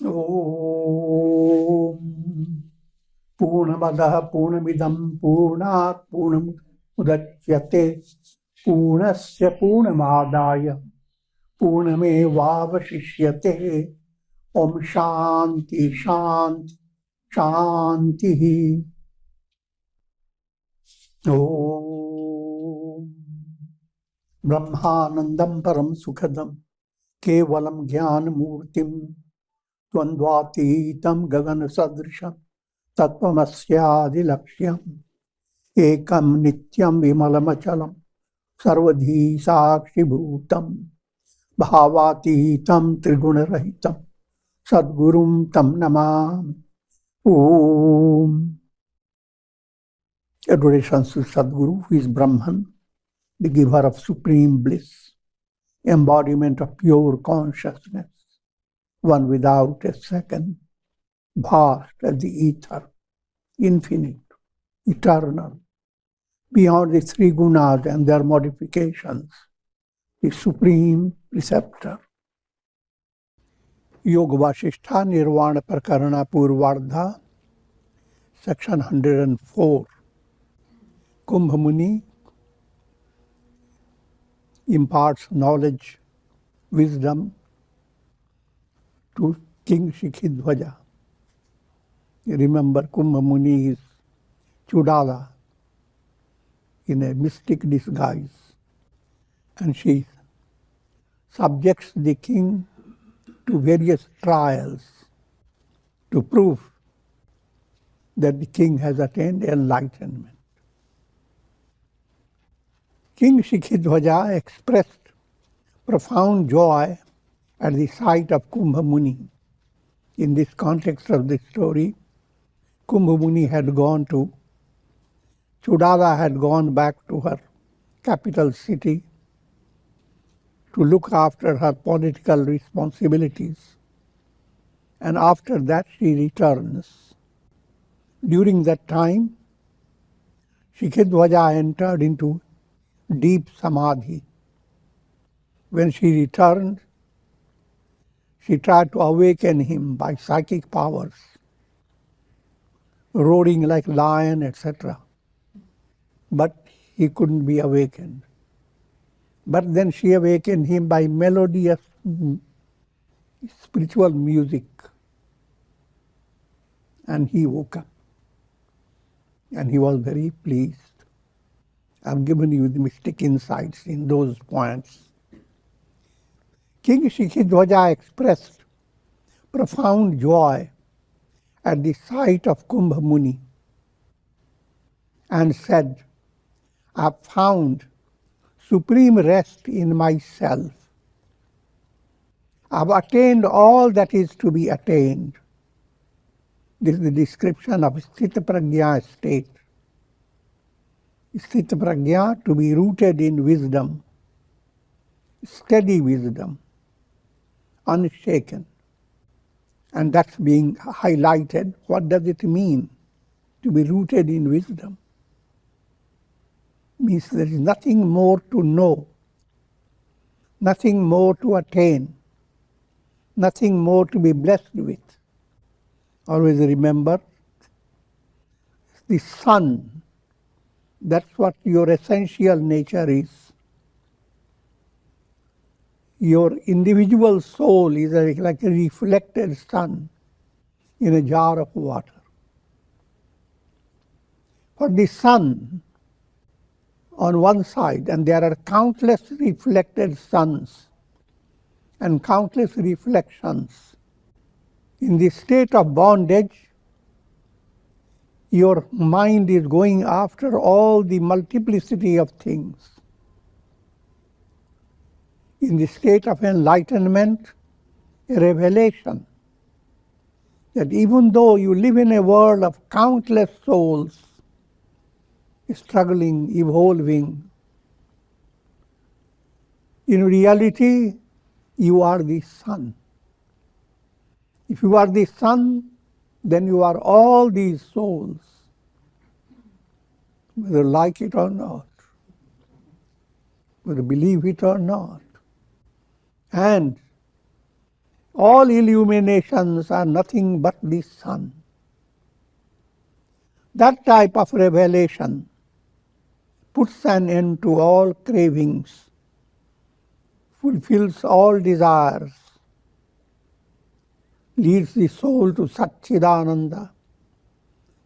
Om Purnamadaha Purnamidam Purnat Purnamudachyate Purnasya Purnamadaya Purnamevavashishyate Om Shanti Shanti Shanti. Om Brahmanandam Param Sukhadam Kevalam Jnana Murtim Dvandvatītam Gagana Sadrisham Tattvamasyaadilaksham Ekam Nityam Vimalamachalam Sarvadhi Sakshi Bhutam Bhavatītam Triguna-rahitam Sadgurum Tam Namami. Om. Adorations to Sadguru, who is Brahman, the giver of supreme bliss, embodiment of pure consciousness, one without a second, vast as the ether, infinite, eternal, beyond the three gunas and their modifications, the supreme preceptor. Yoga Vasistha, Nirvana Prakarana Purvārdha, section 104. Kumbha Muni imparts knowledge, wisdom to King Shikhidwaja. You remember, Kumbha Muni is Chudala in a mystic disguise, and she subjects the king to various trials to prove that the king has attained enlightenment. King Shikhidwaja expressed profound joy at the sight of Kumbha Muni. In this context of the story, Kumbha Muni had gone to, Chudala had gone back to her capital city to look after her political responsibilities. And after that she returns. During that time, Shikhidwaja entered into deep Samadhi. When she returned, she tried to awaken him by psychic powers, roaring like lion, etc. But he couldn't be awakened. But then she awakened him by melodious spiritual music. And he woke up. And he was very pleased. I've given you the mystic insights in those points. King Shikhidwaja expressed profound joy at the sight of Kumbha Muni and said, I've found supreme rest in myself. I've attained all that is to be attained. This is the description of Stitha Prajna state. Stitha Prajna, to be rooted in wisdom, steady wisdom, unshaken. And that's being highlighted. What does it mean to be rooted in wisdom? It means there is nothing more to know, nothing more to attain, nothing more to be blessed with. Always remember, the sun, that's what your essential nature is. Your individual soul is like a reflected sun in a jar of water. For the sun, on one side, and there are countless reflected suns and countless reflections. In the state of bondage, your mind is going after all the multiplicity of things. In the state of enlightenment, a revelation that even though you live in a world of countless souls, struggling, evolving, in reality, you are the sun. If you are the sun, then you are all these souls, whether you like it or not, whether you believe it or not. And All illuminations are nothing but the sun. That type of revelation puts an end to all cravings, fulfills all desires, leads the soul to Satchidananda,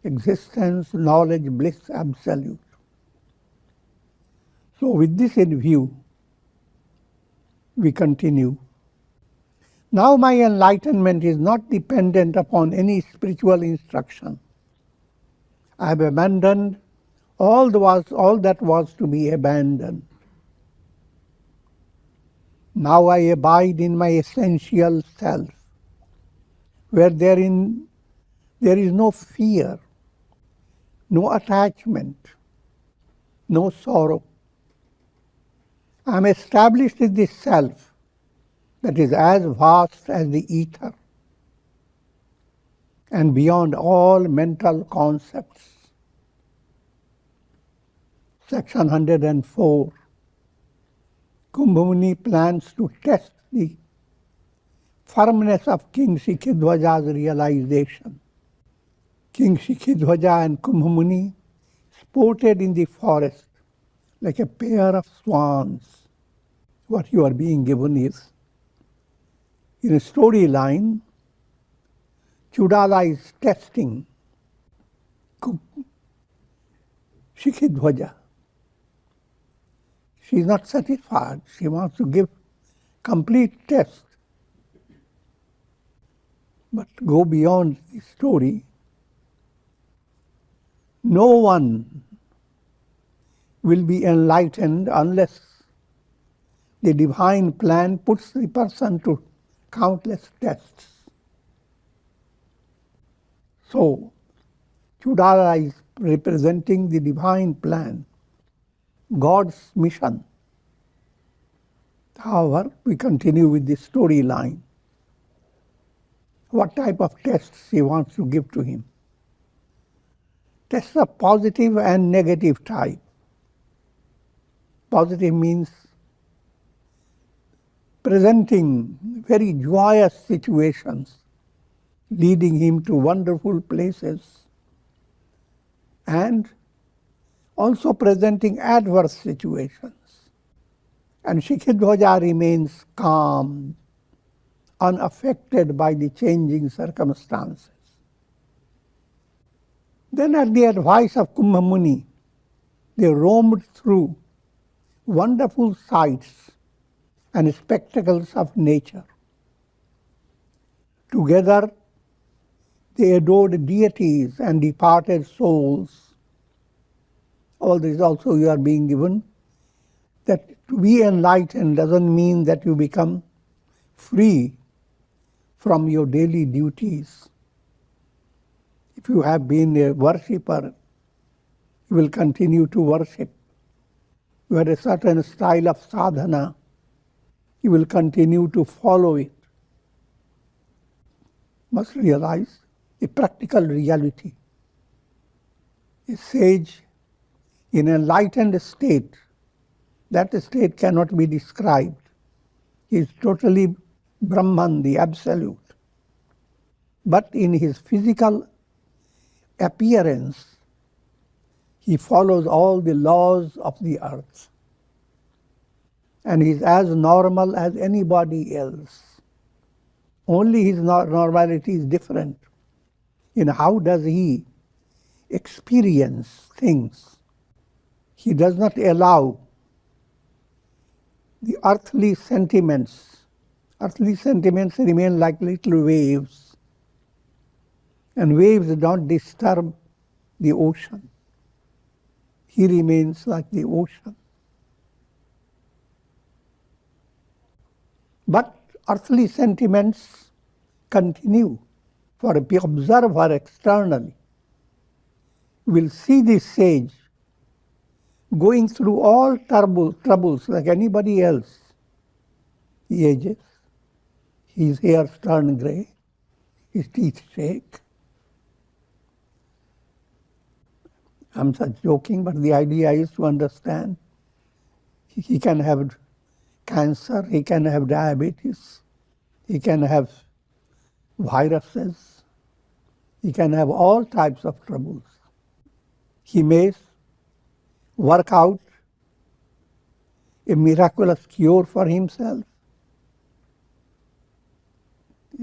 existence, knowledge, bliss, absolute. So with this in view, we continue. Now my enlightenment is not dependent upon any spiritual instruction. I have abandoned all that was to be abandoned. Now I abide in my essential self, where there is no fear, no attachment, no sorrow. I am established in this self that is as vast as the ether and beyond all mental concepts. Section 104. Kumbha Muni plans to test the firmness of King Shikhidwaja's realization. King Shikhidwaja and Kumbha Muni sported in the forest like a pair of swans. What you are being given is, in a storyline, Chudala is testing Shikhidwaja. She is not satisfied. She wants to give complete test. But go beyond the story. No one will be enlightened unless the divine plan puts the person to countless tests. So, Chudala is representing the divine plan, God's mission. However, we continue with the storyline. What type of tests he wants to give to him? Tests of positive and negative type. Positive means presenting very joyous situations, leading him to wonderful places, and also presenting adverse situations. And Shikhidwaja remains calm, unaffected by the changing circumstances. Then at the advice of Kumbha Muni, they roamed through wonderful sights and spectacles of nature. Together, they adored deities and departed souls. All this also you are being given, that to be enlightened doesn't mean that you become free from your daily duties. If you have been a worshipper, you will continue to worship. You had a certain style of sadhana, you will continue to follow it. Must realize a practical reality. A sage in an enlightened state, that state cannot be described. He is totally Brahman, the absolute. But in his physical appearance, he follows all the laws of the earth. And he is as normal as anybody else. Only his normality is different in how does he experience things. He does not allow the earthly sentiments. Earthly sentiments remain like little waves. And waves don't disturb the ocean. He remains like the ocean. But earthly sentiments continue. For a observer externally will see this sage going through all troubles like anybody else. He ages, his hairs turn grey, his teeth shake. I'm just joking, but the idea is to understand. He can have cancer, he can have diabetes, He can have viruses. He can have all types of troubles. He may work out a miraculous cure for himself.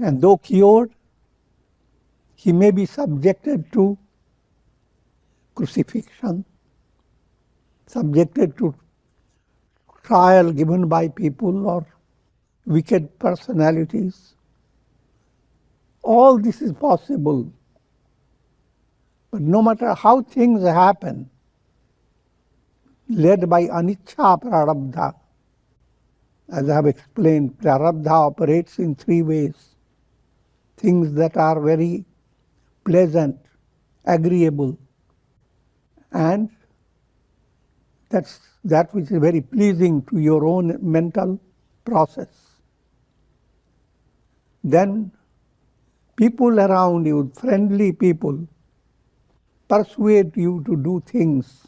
And though cured, he may be subjected to crucifixion, subjected to trial given by people or wicked personalities. All this is possible. But no matter how things happen, led by anicca prarabdha, as I have explained, prarabdha operates in three ways. Things that are very pleasant, agreeable, and that's that which is very pleasing to your own mental process. Then people around you, friendly people, persuade you to do things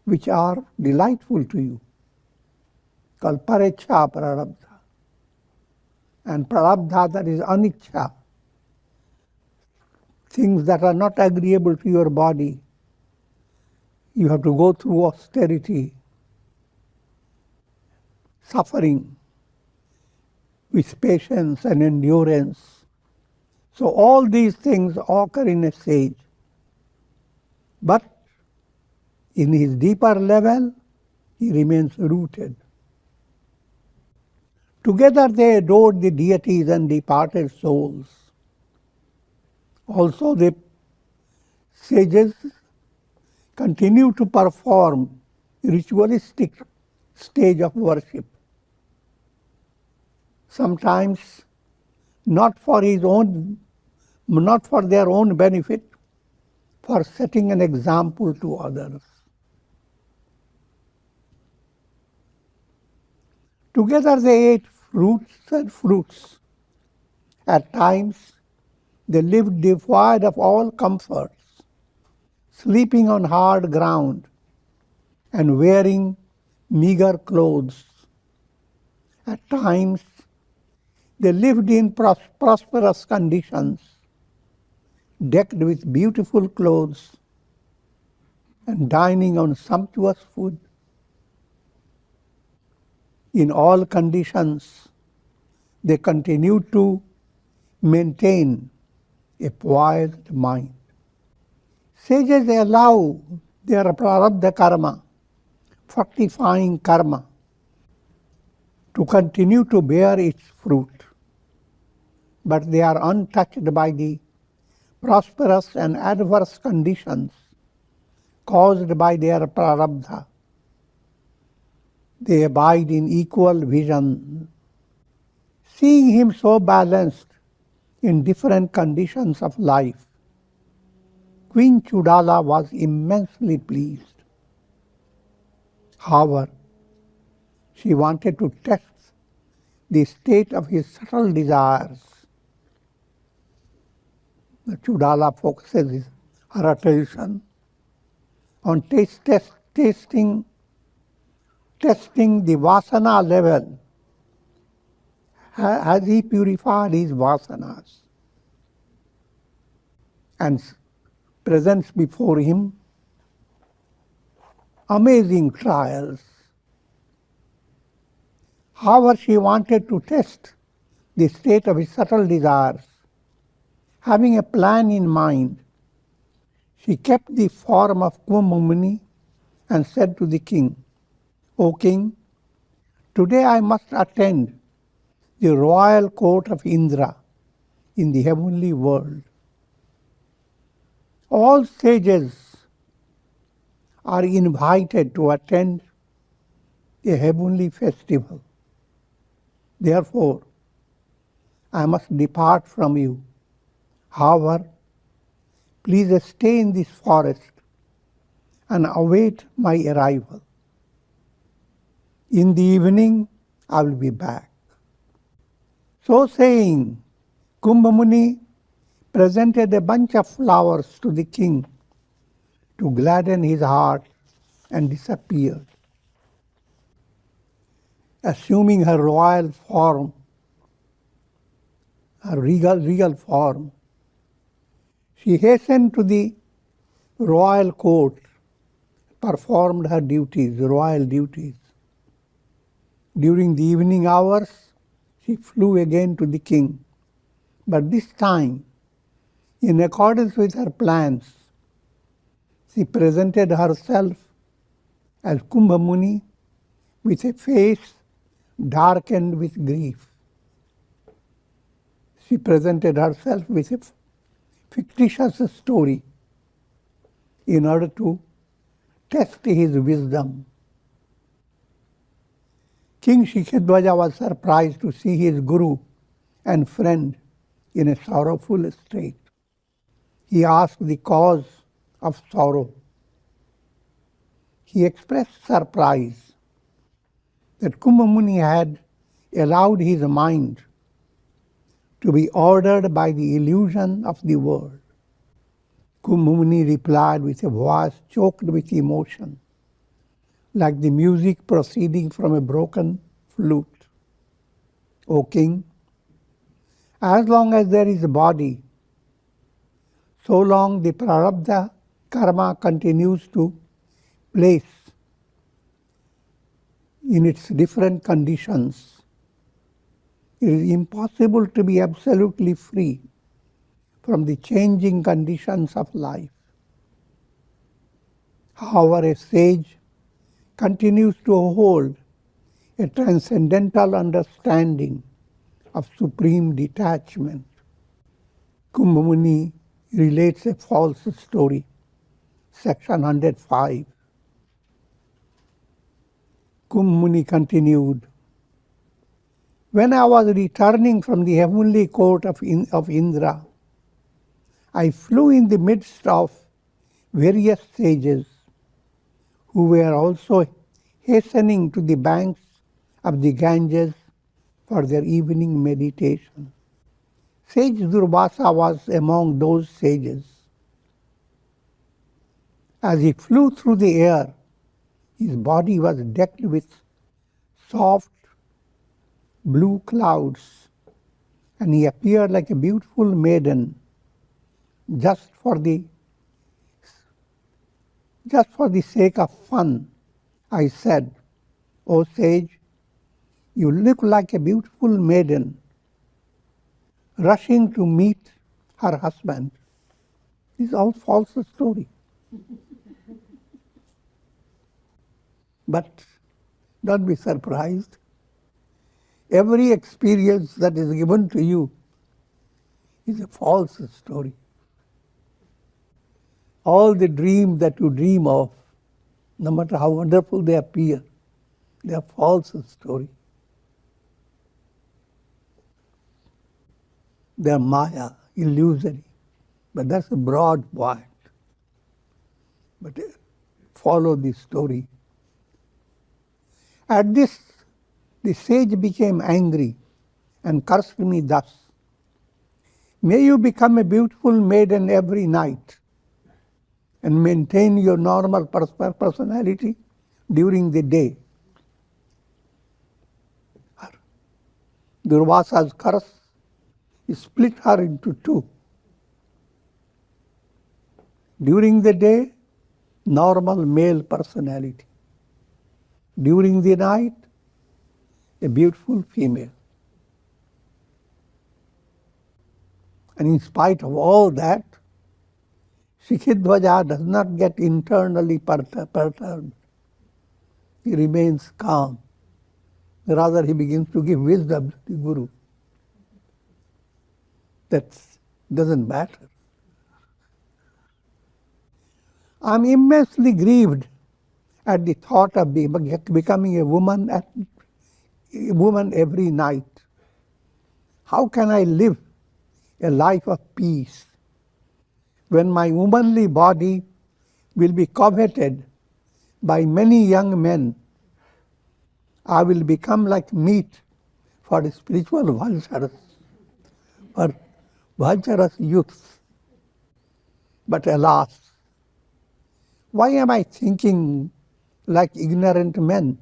which are delightful to you, called parecha prarabdha. And prarabdha, that is anicca, things that are not agreeable to your body. You have to go through austerity, suffering, with patience and endurance. So all these things occur in a sage. But in his deeper level, he remains rooted. Together they adored the deities and departed souls. Also the sages continue to perform ritualistic stage of worship. Sometimes not for their own benefit, for setting an example to others. Together they ate roots and fruits. At times they lived devoid of all comforts, sleeping on hard ground and wearing meager clothes. At times they lived in prosperous conditions, decked with beautiful clothes and dining on sumptuous food. In all conditions, they continued to maintain a poised mind. Sages allow their prarabdha karma, fructifying karma, to continue to bear its fruit. But they are untouched by the prosperous and adverse conditions caused by their prarabdha. They abide in equal vision. Seeing him so balanced in different conditions of life, Queen Chudala was immensely pleased. However, she wanted to test the state of his subtle desires. The Chudala focuses her attention on testing the vasana level. Has he purified his vasanas? And presents before him amazing trials. However, she wanted to test the state of his subtle desires. Having a plan in mind, she kept the form of Kumbha Muni and said to the king, "O king, today I must attend the royal court of Indra in the heavenly world. All sages are invited to attend a heavenly festival. Therefore, I must depart from you. However, please stay in this forest and await my arrival. In the evening, I will be back." So saying, Kumbha Muni presented a bunch of flowers to the king to gladden his heart and disappeared. Assuming her royal form, her regal form, she hastened to the royal court, performed her duties, royal duties. During the evening hours, she flew again to the king, but this time, in accordance with her plans, she presented herself as Kumbha Muni with a face darkened with grief. She presented herself with a fictitious story in order to test his wisdom. King Shikhidwaja was surprised to see his guru and friend in a sorrowful state. He asked the cause of sorrow. He expressed surprise that Kumbha Muni had allowed his mind to be ordered by the illusion of the world. Kumbha Muni replied with a voice choked with emotion, like the music proceeding from a broken flute. O king, as long as there is a body, so long the Prarabdha karma continues to place in its different conditions. It is impossible to be absolutely free from the changing conditions of life. However, a sage continues to hold a transcendental understanding of supreme detachment. Kumbha Muni relates a false story. Section 105. Kumbha Muni continued, when I was returning from the heavenly court of Indra, I flew in the midst of various sages who were also hastening to the banks of the Ganges for their evening meditation. Sage Durvasa was among those sages. As he flew through the air, his body was decked with soft blue clouds, and he appeared like a beautiful maiden just for the sake of fun. I said, O sage, you look like a beautiful maiden rushing to meet her husband. This is all false story. But don't be surprised. Every experience that is given to you is a false story. All the dreams that you dream of, no matter how wonderful they appear, they are false story. They are Maya, illusory. But that's a broad point. But follow this story. At this, the sage became angry and cursed me thus. May you become a beautiful maiden every night and maintain your normal personality during the day. Durvasa's curse split her into two. During the day, normal male personality. During the night, a beautiful female. And in spite of all that, Shikhidwaja does not get internally perturbed. He remains calm. Rather, he begins to give wisdom to the Guru. That doesn't matter. I'm immensely grieved at the thought of becoming a woman every night. How can I live a life of peace when my womanly body will be coveted by many young men? I will become like meat for the spiritual vultures, for vulturous youths. But alas, why am I thinking like ignorant men?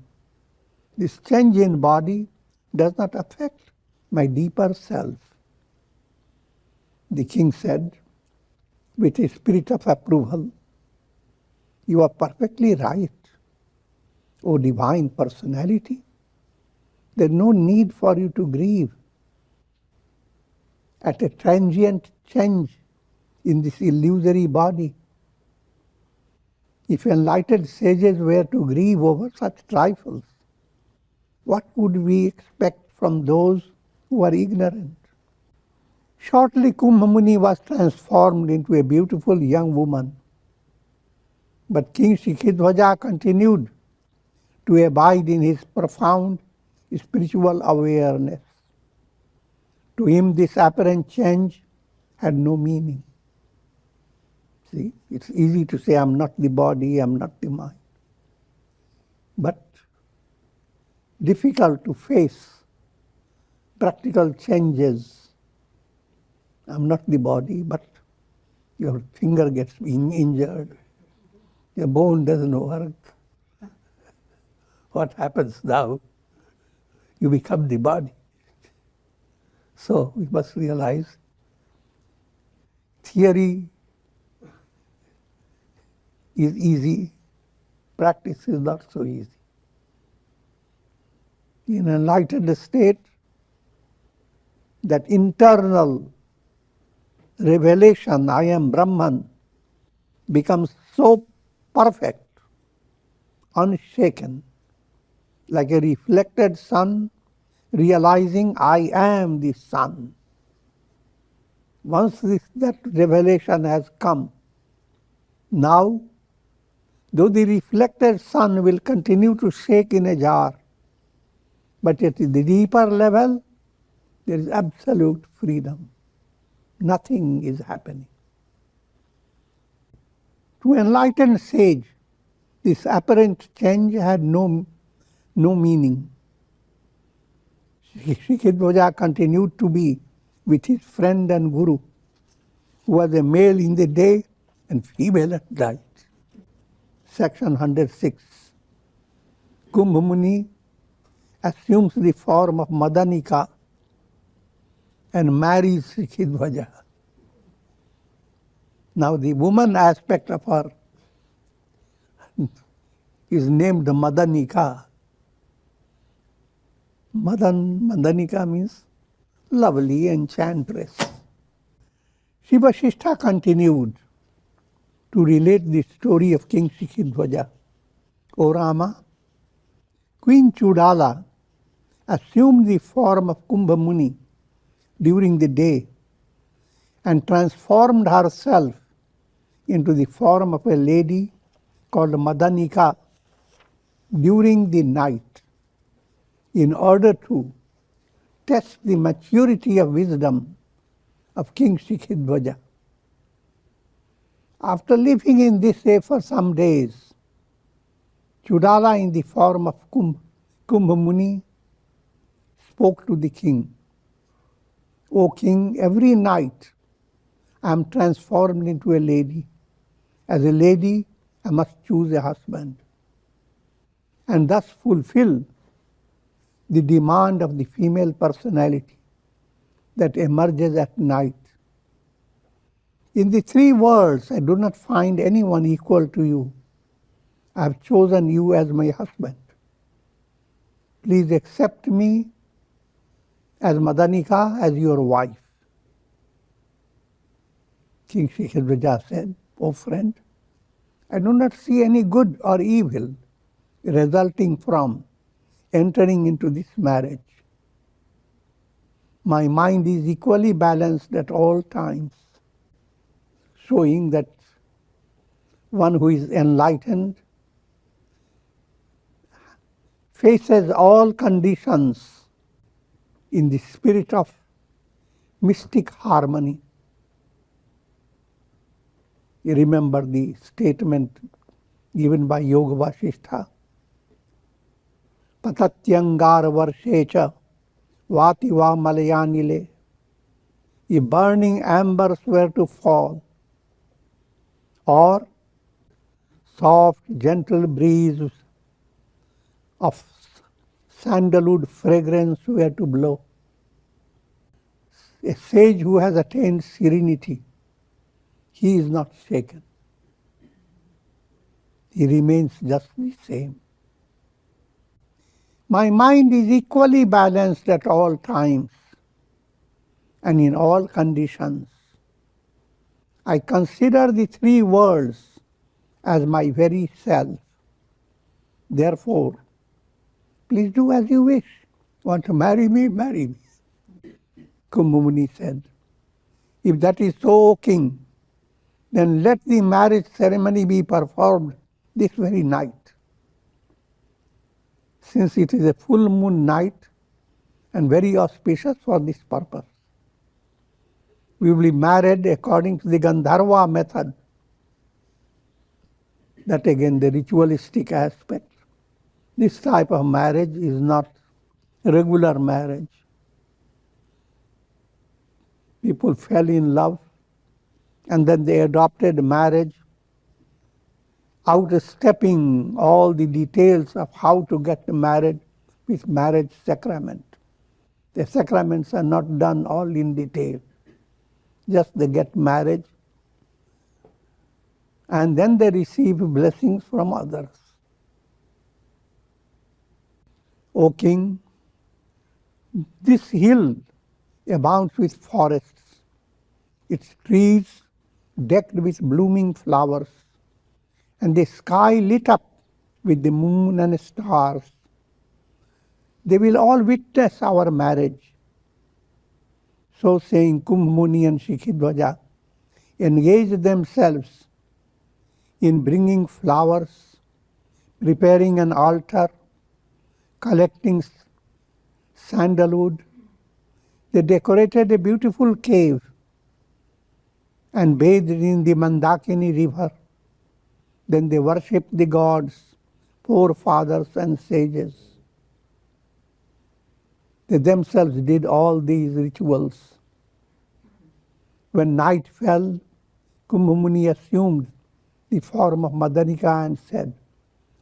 This change in body does not affect my deeper self. The king said, with a spirit of approval, "You are perfectly right, O divine personality. There is no need for you to grieve at a transient change in this illusory body. If enlightened sages were to grieve over such trifles, what would we expect from those who are ignorant?" Shortly, Kumbha Muni was transformed into a beautiful young woman. But King Shikhidwaja continued to abide in his profound spiritual awareness. To him, this apparent change had no meaning. See, it's easy to say, I'm not the body, I'm not the mind. But difficult to face practical changes. I'm not the body, but your finger gets injured, your bone doesn't work. What happens now? You become the body. So we must realize theory is easy, practice is not so easy. In an enlightened state, that internal revelation, I am Brahman, becomes so perfect, unshaken, like a reflected sun realizing I am the sun. Once that revelation has come, now, though the reflected sun will continue to shake in a jar, but at the deeper level, there is absolute freedom. Nothing is happening. To enlightened sage, this apparent change had no meaning. Shikhidwaja continued to be with his friend and guru, who was a male in the day and female at night. Section 106. Kumbha Muni assumes the form of Madanika and marries Shikhidwaja. Now the woman aspect of her is named Madanika. Madanika means lovely enchantress. Shiva Vasistha continued to relate the story of King Shikhidwaja. O Rama, Queen Chudala assumed the form of Kumbha Muni during the day and transformed herself into the form of a lady called Madanika during the night in order to test the maturity of wisdom of King Shikhidwaja. After living in this way for some days, Chudala in the form of Kumbha Muni spoke to the king. O king, every night I am transformed into a lady. As a lady, I must choose a husband and thus fulfill the demand of the female personality that emerges at night. In the three worlds, I do not find anyone equal to you. I have chosen you as my husband. Please accept me as Madanika, as your wife. King Shikhidwaja said, O friend, I do not see any good or evil resulting from entering into this marriage. My mind is equally balanced at all times, showing that one who is enlightened faces all conditions in the spirit of mystic harmony. You remember the statement given by Yoga Vasistha. Patatyangar varshecha vati va malayanile. If burning embers were to fall, or soft, gentle breeze of sandalwood fragrance were to blow, a sage who has attained serenity, he is not shaken. He remains just the same. My mind is equally balanced at all times and in all conditions. I consider the three worlds as my very self. Therefore, please do as you wish. Want to marry me? Marry me. Kumbha Muni said, if that is so, O king, then let the marriage ceremony be performed this very night. Since it is a full moon night and very auspicious for this purpose. We will be married according to the Gandharva method. That again, the ritualistic aspect. This type of marriage is not regular marriage. People fell in love and then they adopted marriage, outstepping all the details of how to get married with marriage sacrament. The sacraments are not done all in detail. Just they get married and then they receive blessings from others. O king, this hill abounds with forests, its trees decked with blooming flowers, and the sky lit up with the moon and stars. They will all witness our marriage. So saying, Kumbha Muni and Shikhidwaja engaged themselves in bringing flowers, preparing an altar, collecting sandalwood. They decorated a beautiful cave and bathed in the Mandakini river. Then they worshipped the gods, forefathers and sages. They themselves did all these rituals. When night fell, Kumbha Muni assumed the form of Madanika and said,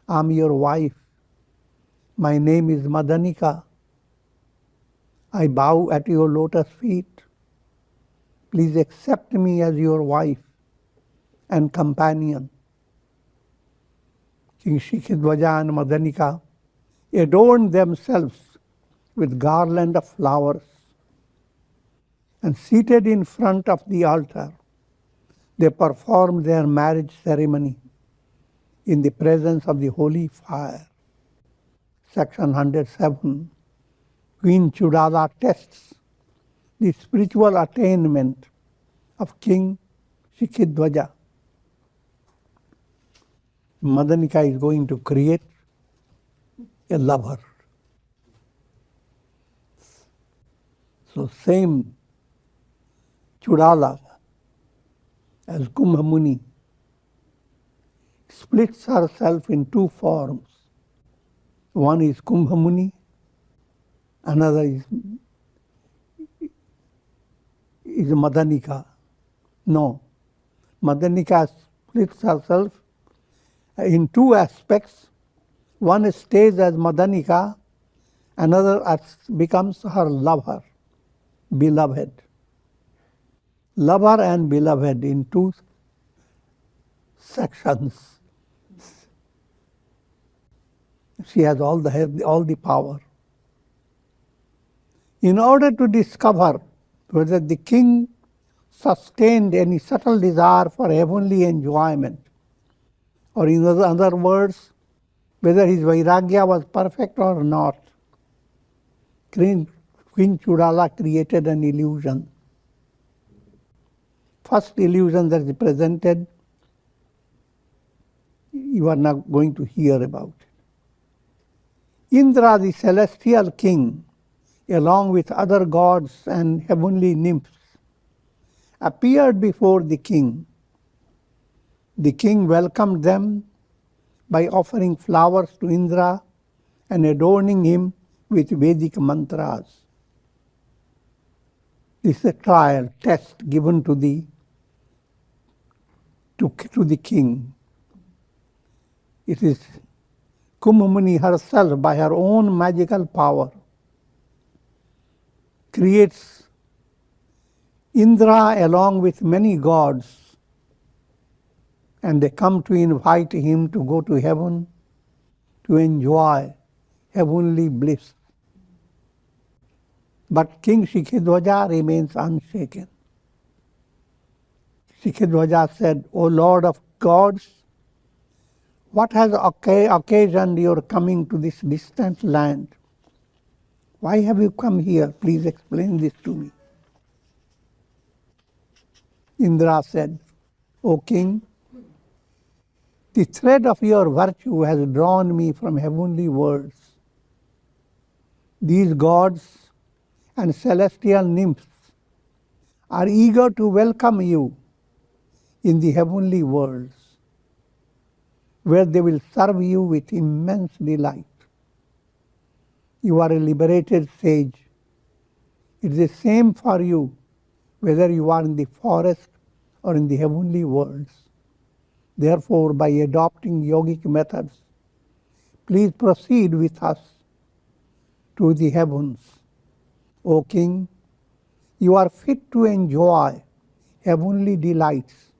I am your wife. My name is Madanika. I bow at your lotus feet. Please accept me as your wife and companion. King Shikhidwaja and Madanika adorned themselves with garland of flowers, and seated in front of the altar, they performed their marriage ceremony in the presence of the holy fire. Section 107. Queen Chudala tests the spiritual attainment of King Shikhidwaja. Madanika is going to create a lover. So same Chudala as Kumbha Muni splits herself in two forms. One is Kumbha Muni, another is Madanika. No, Madanika splits herself in two aspects. One stays as Madanika, another becomes her lover, beloved. Lover and beloved in two sections. She has all the power. In order to discover whether the king sustained any subtle desire for heavenly enjoyment, or in other words, whether his vairagya was perfect or not, Queen Chudala created an illusion. First illusion that is presented, you are now going to hear about it. Indra, the celestial king, along with other gods and heavenly nymphs, appeared before the king. The king welcomed them by offering flowers to Indra and adorning him with Vedic mantras. This is a trial, test given to the king. It is Kumbha Muni herself, by her own magical power, creates Indra along with many gods, and they come to invite him to go to heaven to enjoy heavenly bliss. But King Shikhidwaja remains unshaken. Shikhidwaja said, O Lord of gods, what has occasioned your coming to this distant land? Why have you come here? Please explain this to me. Indra said, O king, the thread of your virtue has drawn me from heavenly worlds. These gods and celestial nymphs are eager to welcome you in the heavenly worlds, where they will serve you with immense delight. You are a liberated sage. It is the same for you whether you are in the forest or in the heavenly worlds. Therefore, by adopting yogic methods, please proceed with us to the heavens. O king, you are fit to enjoy heavenly delights.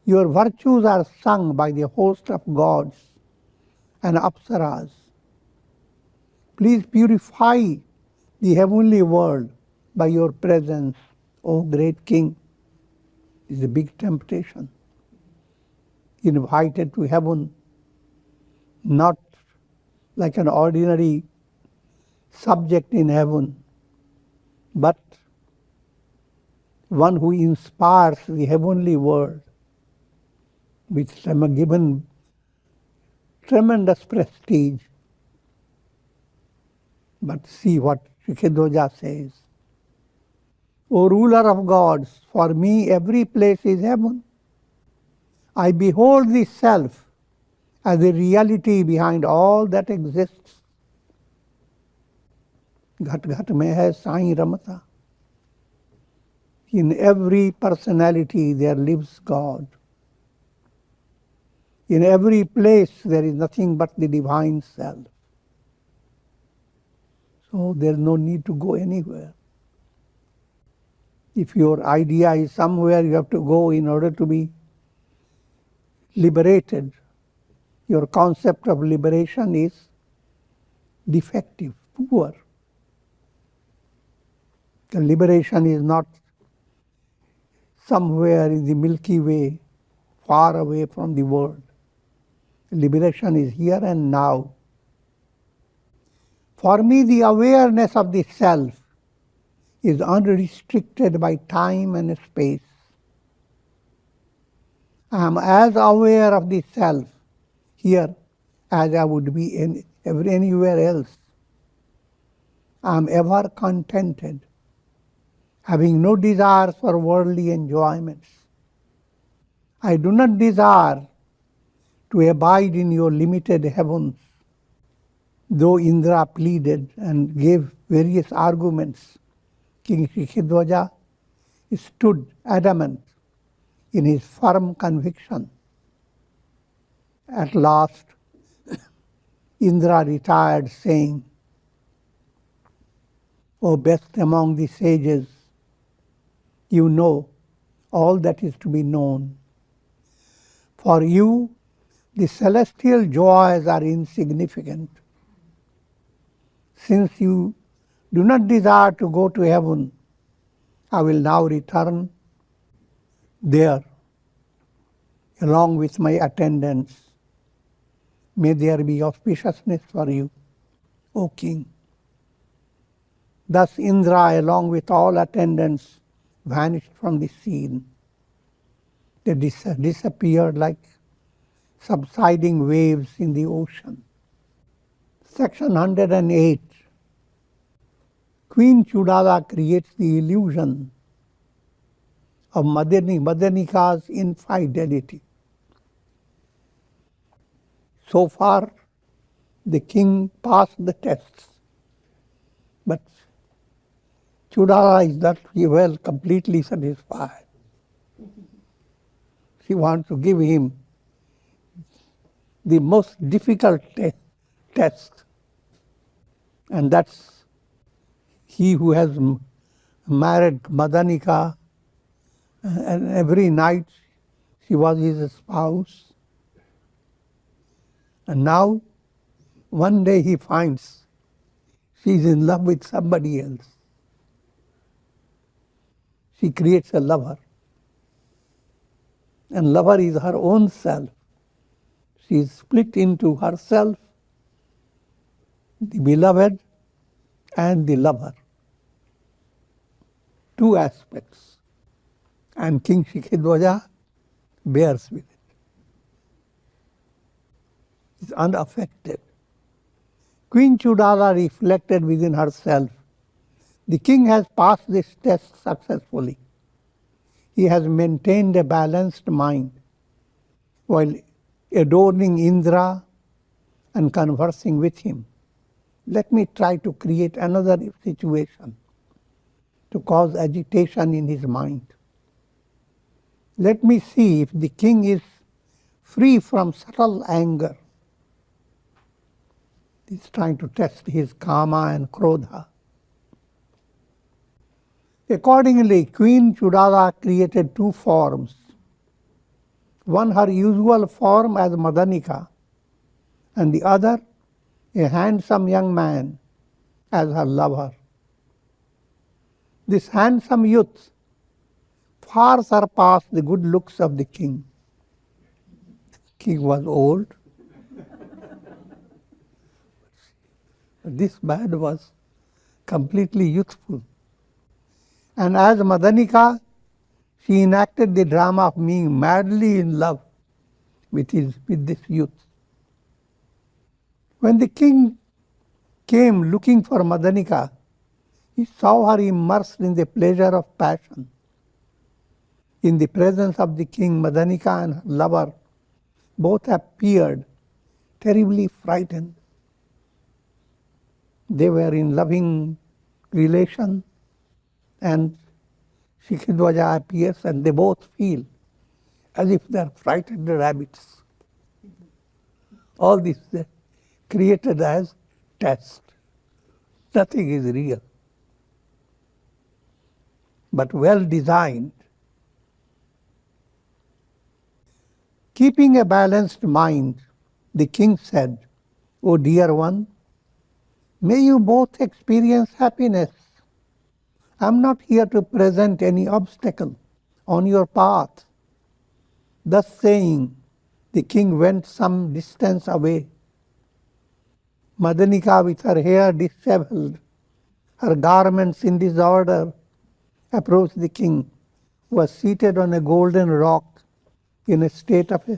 Your virtues are sung by the host of gods and apsaras. Please purify the heavenly world by your presence, O great king. It's a big temptation. Invited to heaven, not like an ordinary subject in heaven, but one who inspires the heavenly world with given tremendous prestige. But see what Shikhidwaja says. O ruler of gods, for me every place is heaven. I behold the self as the reality behind all that exists. Ghat ghat mein hai Sai Ramata. In every personality there lives God. In every place there is nothing but the divine self. So there is no need to go anywhere. If your idea is somewhere you have to go in order to be liberated, your concept of liberation is defective, poor. The liberation is not somewhere in the Milky Way, far away from the world. Liberation is here and now. For me, the awareness of the self is unrestricted by time and space. I am as aware of the self here as I would be anywhere else. I am ever contented, having no desires for worldly enjoyments. I do not desire to abide in your limited heavens. Though Indra pleaded and gave various arguments, King Shikhidwaja stood adamant in his firm conviction. At last, Indra retired, saying, O best among the sages, you know all that is to be known. For you, the celestial joys are insignificant. Since you do not desire to go to heaven, I will now return there along with my attendants. May there be auspiciousness for you, O king. Thus Indra, along with all attendants, vanished from the scene. They disappeared like subsiding waves in the ocean. Section 108. Queen Chudala creates the illusion of Madanika's infidelity. So far, the king passed the tests, but Chudala is not completely satisfied. She wants to give him the most difficult test, and that's he who has married Madanika, and every night she was his spouse. And now, one day he finds she's in love with somebody else. She creates a lover. And lover is her own self. She is split into herself, the beloved, and the lover. Two aspects. And King Shikhidwaja bears with it. Is unaffected. Queen Chudala reflected within herself. The king has passed this test successfully. He has maintained a balanced mind while adorning Indra and conversing with him. Let me try to create another situation to cause agitation in his mind. Let me see if the king is free from subtle anger. He's trying to test his kama and krodha. Accordingly, Queen Chudala created two forms. One her usual form as Madanika, and the other a handsome young man as her lover. This handsome youth far surpassed the good looks of the king. The king was old. This man was completely youthful. And as Madanika, she enacted the drama of being madly in love with this youth. When the king came looking for Madanika, he saw her immersed in the pleasure of passion. In the presence of the king, Madanika and her lover both appeared terribly frightened. They were in loving relation, and Shikhidwaja appears, and they both feel as if they are frightened rabbits. All this created as test. Nothing is real, but well designed. Keeping a balanced mind, the king said, "O dear one, may you both experience happiness. I am not here to present any obstacle on your path." Thus saying, the king went some distance away. Madanika, with her hair disheveled, her garments in disorder, approached the king, who was seated on a golden rock in a state of a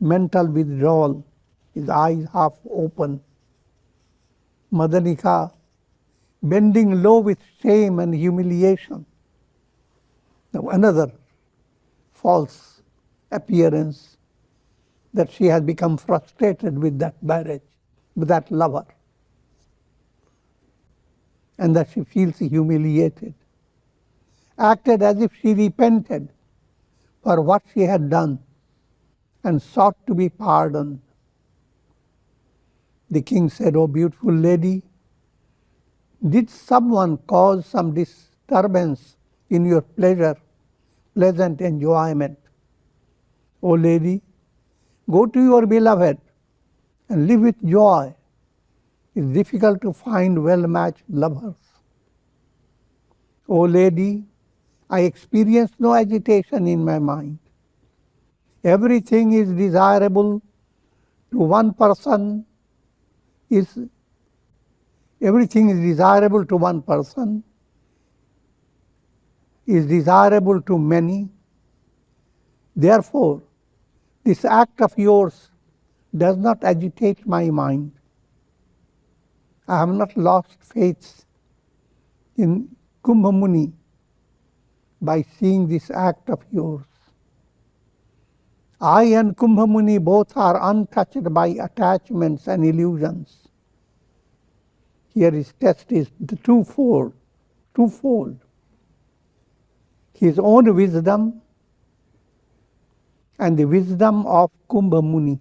mental withdrawal, his eyes half open. Madanika, bending low with shame and humiliation. Now another false appearance that she has become frustrated with that marriage, with that lover, and that she feels humiliated. Acted as if she repented for what she had done and sought to be pardoned. The king said, "O beautiful lady, did someone cause some disturbance in your pleasant enjoyment? O lady, go to your beloved and live with joy. It's difficult to find well-matched lovers. O lady, I experience no agitation in my mind. Everything is desirable to one person, everything is desirable to one person, is desirable to many. Therefore, this act of yours does not agitate my mind. I have not lost faith in Kumbha Muni by seeing this act of yours. I and Kumbha Muni both are untouched by attachments and illusions." Here his test is the twofold. His own wisdom and the wisdom of Kumbha Muni.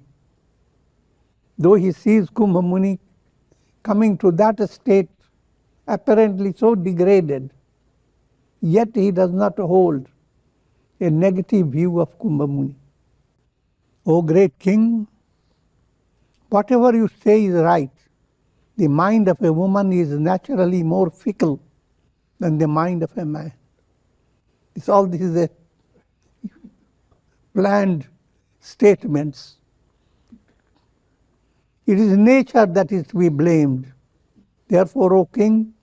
Though he sees Kumbha Muni coming to that state apparently so degraded, Yet he does not hold a negative view of Kumbha Muni. O great king, whatever you say is right. The mind of a woman is naturally more fickle than the mind of a man. All this is a planned statements. It is nature that is to be blamed. Therefore, O king,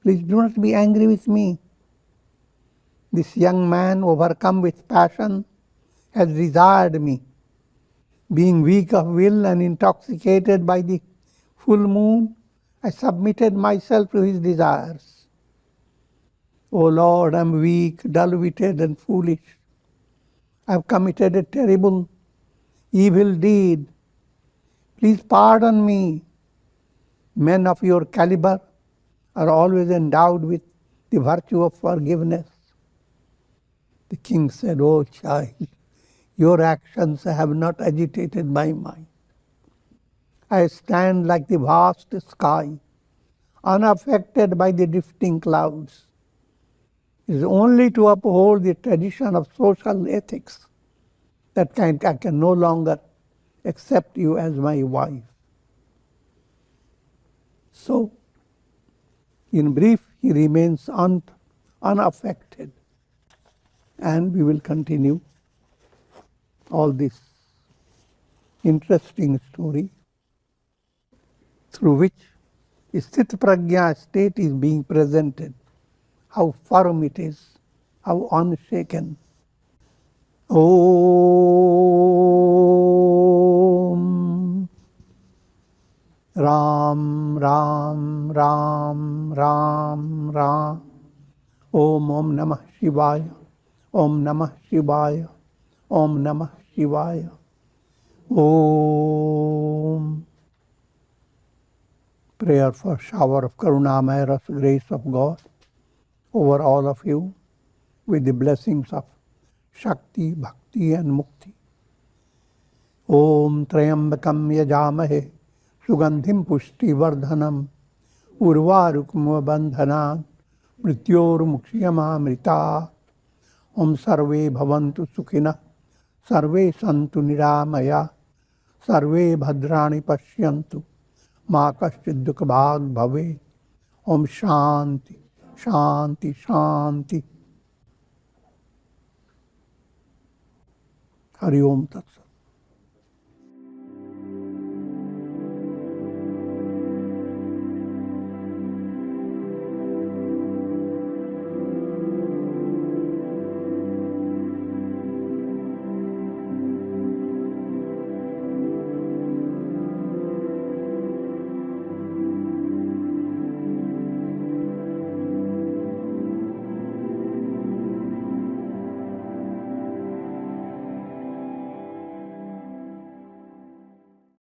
please do not be angry with me. This young man, overcome with passion, has desired me. Being weak of will and intoxicated by the full moon, I submitted myself to his desires. O Lord, I am weak, dull-witted and foolish. I have committed a terrible, evil deed. Please pardon me. Men of your caliber are always endowed with the virtue of forgiveness. The king said, O child, your actions have not agitated my mind. I stand like the vast sky, unaffected by the drifting clouds. It is only to uphold the tradition of social ethics that I can no longer accept you as my wife. So, in brief, he remains unaffected. And we will continue all this interesting story through which Sthita Prajna state is being presented. How firm it is, how unshaken. Om Ram Ram Ram Ram Ram. Om Namah Shivaya. Om Namah Shivaya. Om Namah Shivaya. Om. Prayer for shower of Karunamaya Rasa grace of God over all of you with the blessings of Shakti, Bhakti and Mukti. Om Trayambakam Yajamahe Sugandhim Pushti Vardhanam Urvarukma Bandhanan Mrityor Mukshiyamamrita. Om Sarve Bhavantu Sukhina Sarve Santu Niramaya Sarve Bhadrani Pashyantu Ma Kaschid Dukha Bhag Bhave. Om Shanti Shanti Shanti. Hari Om Tat Sat.